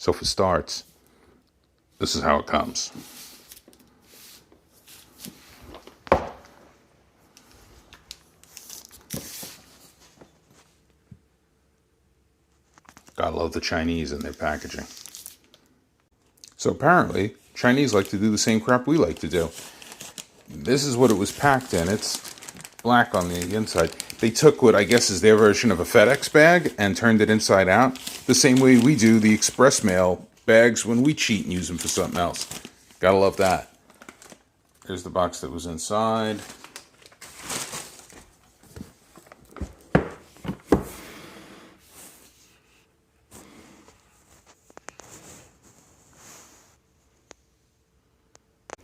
So for starts, this is how it comes. Gotta love the Chinese and their packaging. So apparently, Chinese like to do the same crap we like to do. This is what it was packed in. It's black on the inside. They took what I guess is their version of a FedEx bag and turned it inside out, the same way we do the express mail bags when we cheat and use them for something else. Gotta love that. Here's the box that was inside.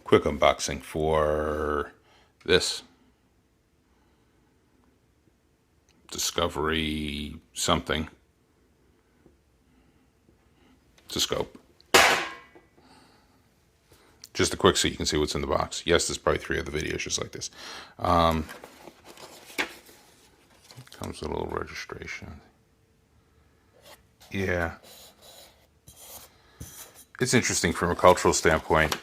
Quick unboxing for this. Discovery something. It's a scope. Just a quick so you can see what's in the box. Yes, there's probably 3 other videos just like this. Comes with a little registration. Yeah. It's interesting from a cultural standpoint.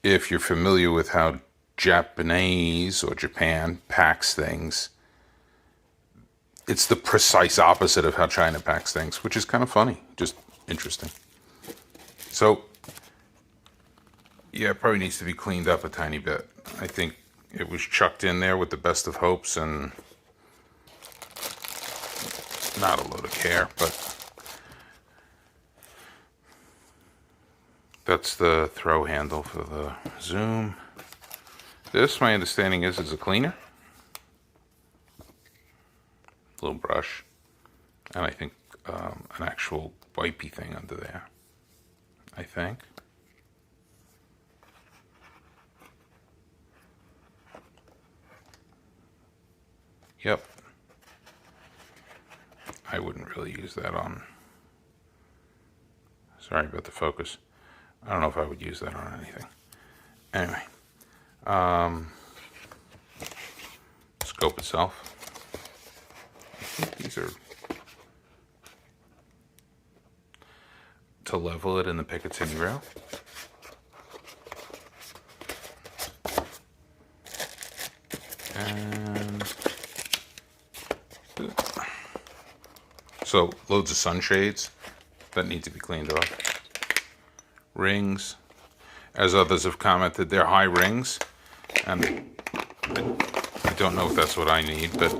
If you're familiar with how Japanese or Japan packs things, it's the precise opposite of how China packs things, which is kind of funny, just interesting. So, yeah, it probably needs to be cleaned up a tiny bit. I think it was chucked in there with the best of hopes and not a load of care, but that's the throw handle for the zoom. This, my understanding is a cleaner. Little brush. And I think an actual wipey thing under there. I think. Yep. I wouldn't really use that on. Sorry about the focus. I don't know if I would use that on anything. Anyway, scope itself. I think these are to level it in the Picatinny rail. And so loads of sunshades that need to be cleaned off. Rings, as others have commented, they're high rings, and I don't know if that's what I need, but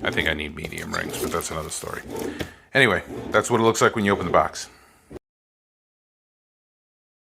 I think I need medium rings, but that's another story. Anyway, that's what it looks like when you open the box.